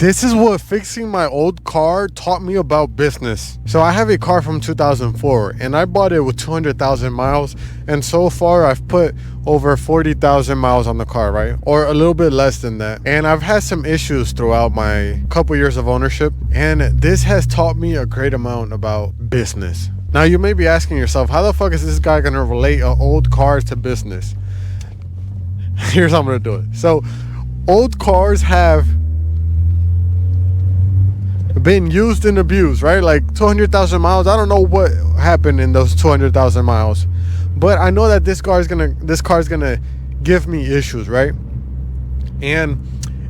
This is what fixing my old car taught me about business. So I have a car from 2004 and I bought it with 200,000 miles. And so far I've put over 40,000 miles on the car, right? Or a little bit less than that. And I've had some issues throughout my couple years of ownership. And this has taught me a great amount about business. Now you may be asking yourself, how the fuck is this guy gonna relate an old car to business? Here's how I'm gonna do it. So old cars have been used and abused, right? Like 200,000 miles. I don't know what happened in those 200,000 miles, but I know that this car is gonna give me issues, right? And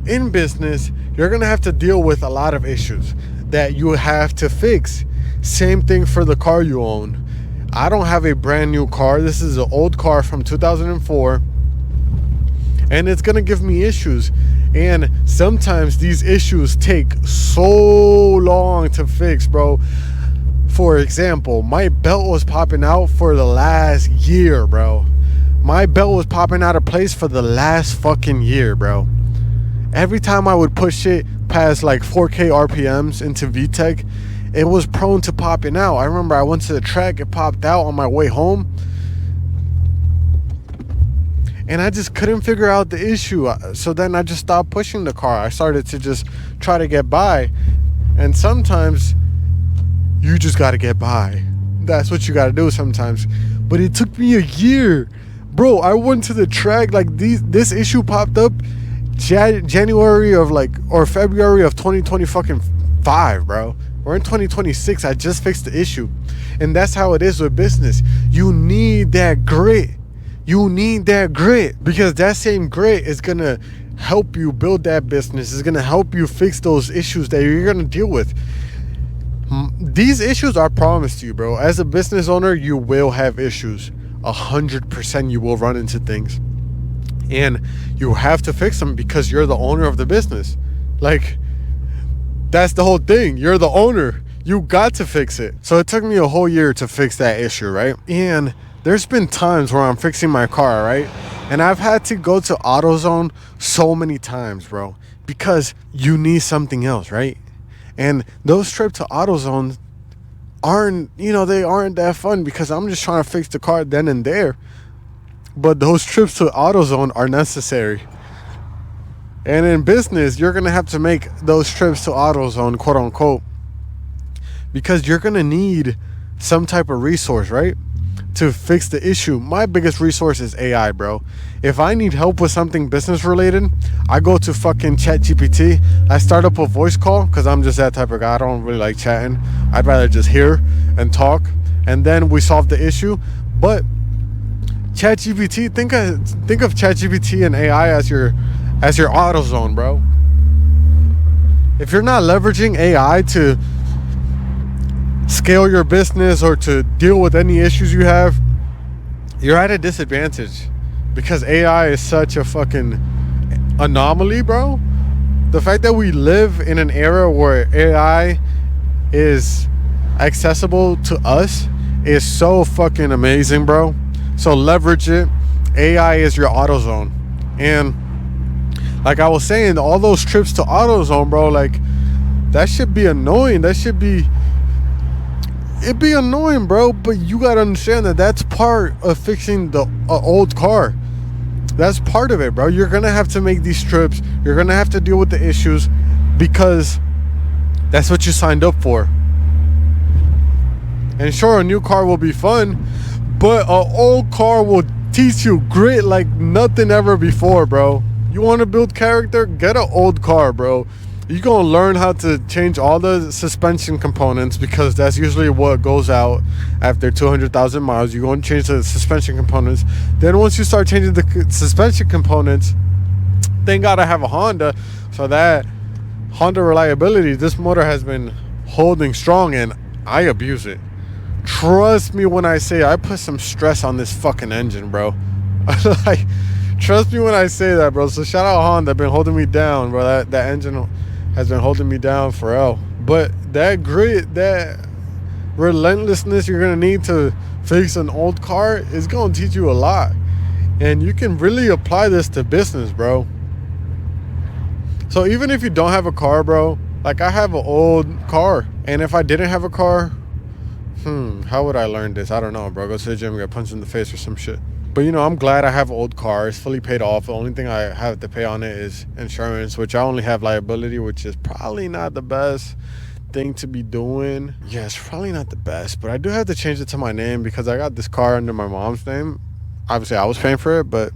in business, you're gonna have to deal with a lot of issues that you have to fix. Same thing for the car you own. I don't have a brand new car. This is an old car from 2004, and it's gonna give me issues. And sometimes these issues take so long to fix, bro. For example, my belt was popping out for the last year, bro. My belt was popping out of place for the last fucking year, bro. Every time I would push it past like 4K RPMs into VTEC, it was prone to popping out. I remember I went to the track, it popped out on my way home. And I just couldn't figure out the issue. So then I just stopped pushing the car. I started to just try to get by. And sometimes you just got to get by. That's what you got to do sometimes. But it took me a year. Bro, I went to the track. Like this issue popped up January of or February of 2025, bro. We're in 2026. I just fixed the issue. And that's how it is with business. You need that grit. You need that grit, because that same grit is going to help you build that business. It's going to help you fix those issues that you're going to deal with. These issues are promised to you, bro. As a business owner, you will have issues. 100% you will run into things. And you have to fix them because you're the owner of the business. Like, that's the whole thing. You're the owner. You got to fix it. So it took me a whole year to fix that issue, right? And there's been times where I'm fixing my car, right? And I've had to go to AutoZone so many times, bro, because you need something else, right? And those trips to AutoZone they aren't that fun because I'm just trying to fix the car then and there. But those trips to AutoZone are necessary. And in business, you're going to have to make those trips to AutoZone, quote unquote, because you're going to need some type of resource, right? To fix the issue. My biggest resource is AI, bro. If I need help with something business related, I go to fucking ChatGPT. I start up a voice call because I'm just that type of guy. I don't really like chatting. I'd rather just hear and talk, and then we solve the issue. But ChatGPT, think of ChatGPT and AI as your AutoZone, bro. If you're not leveraging AI to scale your business or to deal with any issues you have, you're at a disadvantage because AI is such a fucking anomaly, bro. The fact that we live in an era where AI is accessible to us is so fucking amazing, bro. So leverage it. AI is your AutoZone. And like I was saying, all those trips to AutoZone, bro, like that should be annoying. It'd be annoying, bro, but you gotta understand that that's part of fixing the old car. That's part of it, bro. You're gonna have to make these trips. You're gonna have to deal with the issues because that's what you signed up for. And sure, a new car will be fun, but an old car will teach you grit like nothing ever before, bro. You want to build character? Get an old car, bro. You're going to learn how to change all the suspension components because that's usually what goes out after 200,000 miles. You're going to change the suspension components. Then once you start changing the suspension components, thank God I have a Honda. So that Honda reliability, this motor has been holding strong and I abuse it. Trust me when I say I put some stress on this fucking engine, bro. Like, trust me when I say that, bro. So shout out Honda, been holding me down, bro. That engine has been holding me down for real. But that grit, that relentlessness you're gonna need to fix an old car is gonna teach you a lot. And you can really apply this to business, bro. So even if you don't have a car, bro, like I have an old car, and if I didn't have a car, how would I learn this? I don't know, bro. Go to the gym and get punched in the face or some shit. But you know, I'm glad I have an old car. It's fully paid off. The only thing I have to pay on it is insurance, which I only have liability, which is probably not the best thing to be doing. Yeah, it's probably not the best, but I do have to change it to my name because I got this car under my mom's name. Obviously, I was paying for it, but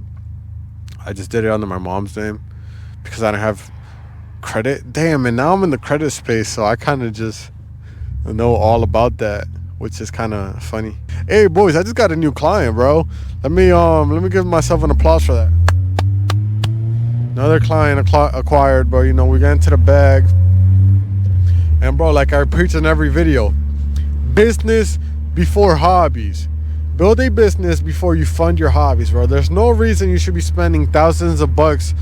I just did it under my mom's name because I don't have credit. Damn, and now I'm in the credit space, so I kind of just know all about that, which is kind of funny. Hey boys, I just got a new client, bro. Let me give myself an applause for that. Another client acquired, bro. You know, we got into the bag. And bro, like I preach in every video, business before hobbies. Build a business before you fund your hobbies, bro. There's no reason you should be spending thousands of bucks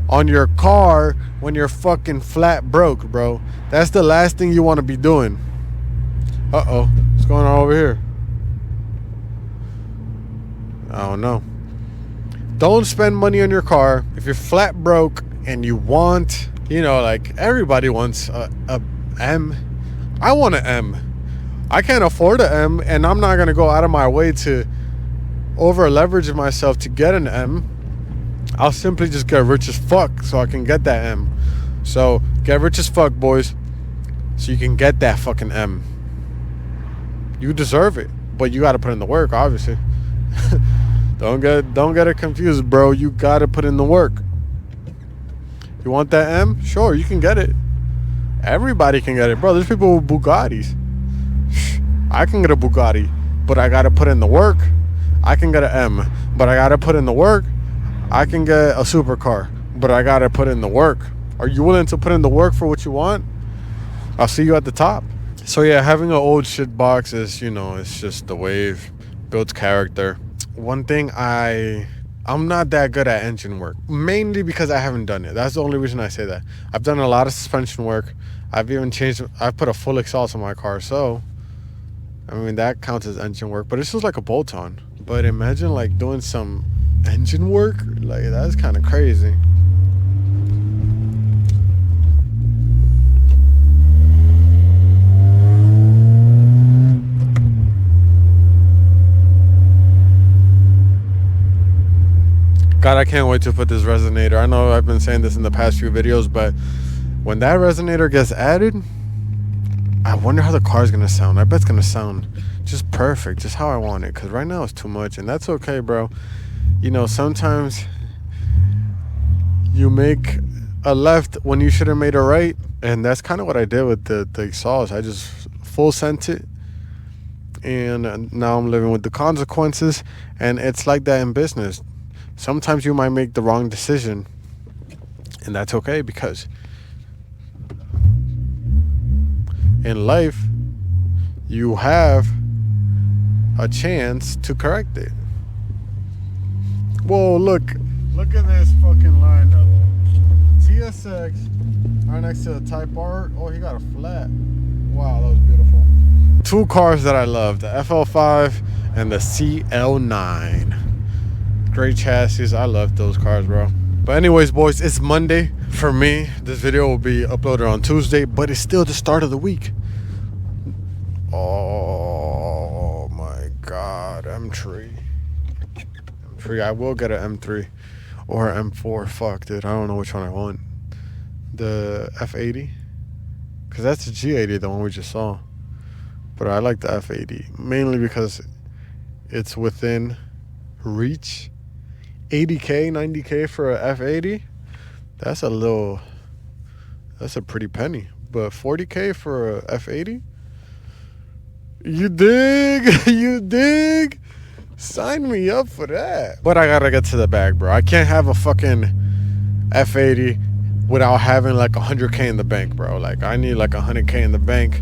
on your car when you're fucking flat broke, bro. That's the last thing you want to be doing. Uh-oh, what's going on over here? I don't know. Don't spend money on your car if you're flat broke and you want, you know, like everybody wants a M. I want an M. I can't afford an M, and I'm not gonna go out of my way to over leverage myself to get an M. I'll simply just get rich as fuck so I can get that M. So get rich as fuck, boys, so you can get that fucking M. You deserve it, but you gotta put in the work, obviously. Don't get it confused, bro. You gotta put in the work. You want that M? Sure, you can get it. Everybody can get it, bro. There's people with Bugattis. I can get a Bugatti, but I gotta put in the work. I can get an M, but I gotta put in the work. I can get a supercar, but I gotta put in the work. Are you willing to put in the work for what you want? I'll see you at the top. So yeah, having an old shit box is, you know, it's just the wave. Builds character. One thing, I'm not that good at engine work, mainly because I haven't done it. That's the only reason I say that. I've done a lot of suspension work. I've put a full exhaust on my car, so I mean that counts as engine work, but it's just like a bolt-on. But imagine like doing some engine work, like that's kind of crazy. God, I can't wait to put this resonator. I know I've been saying this in the past few videos, but when that resonator gets added, I wonder how the car's gonna sound. I bet it's gonna sound just perfect, just how I want it, because right now it's too much, and that's okay, bro. You know, sometimes you make a left when you should have made a right, and that's kind of what I did with the exhaust. I just full sent it, and now I'm living with the consequences, and it's like that in business. Sometimes you might make the wrong decision, and that's okay, because in life you have a chance to correct it. Whoa, look at this fucking lineup. TSX right next to the Type R. Oh, he got a flat. Wow, that was beautiful. Two cars that I love, the FL5 and the CL9. Great chassis. I love those cars, bro. But anyways, boys, it's Monday for me. This video will be uploaded on Tuesday, but it's still the start of the week. Oh my God, M3. I will get an M3 or M4. Fuck, dude, I don't know which one I want. The F80, because that's the G80, the one we just saw. But I like the F80 mainly because it's within reach. 80K, 90K for a F80, that's a pretty penny. But 40K for a F80, you dig? You dig? Sign me up for that. But I gotta get to the bag, bro. I can't have a fucking F80 without having like 100K in the bank, bro. Like I need like 100K in the bank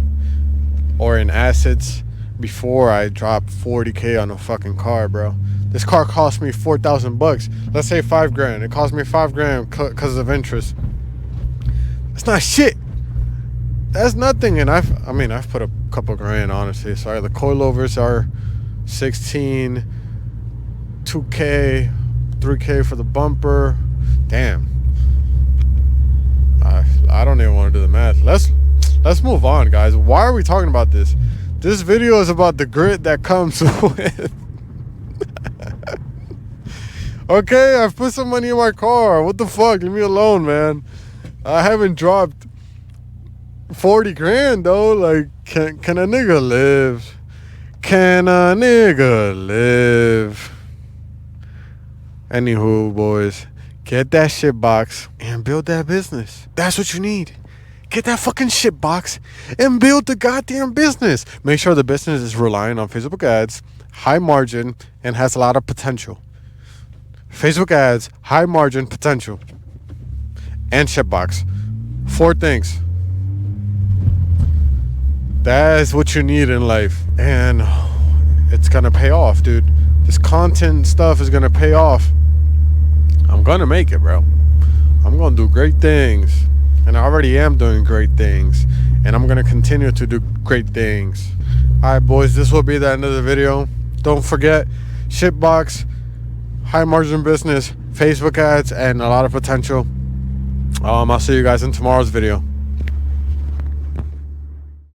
or in assets before I drop 40K on a fucking car, bro. This car cost me 4,000 bucks. Let's say $5,000. It cost me $5,000 because of interest. That's not shit. That's nothing. And I've put a couple grand, honestly. Sorry, the coilovers are 16, 2K, 3K for the bumper. Damn. I don't even want to do the math. Let's move on, guys. Why are we talking about this? This video is about the grit that comes with. Okay, I've put some money in my car. What the fuck? Leave me alone, man. I haven't dropped 40 grand though. Like, can a nigga live? Can a nigga live? Anywho, boys, get that shit box and build that business. That's what you need. Get that fucking shit box and build the goddamn business. Make sure the business is relying on Facebook ads, high margin, and has a lot of potential. Facebook ads, high margin, potential, and shit box. 4 things. That's what you need in life. And it's gonna pay off, dude. This content stuff is gonna pay off. I'm gonna make it, bro. I'm gonna do great things. And I already am doing great things. And I'm gonna continue to do great things. Alright, boys, this will be the end of the video. Don't forget, shitbox, high margin business, Facebook ads, and a lot of potential. I'll see you guys in tomorrow's video.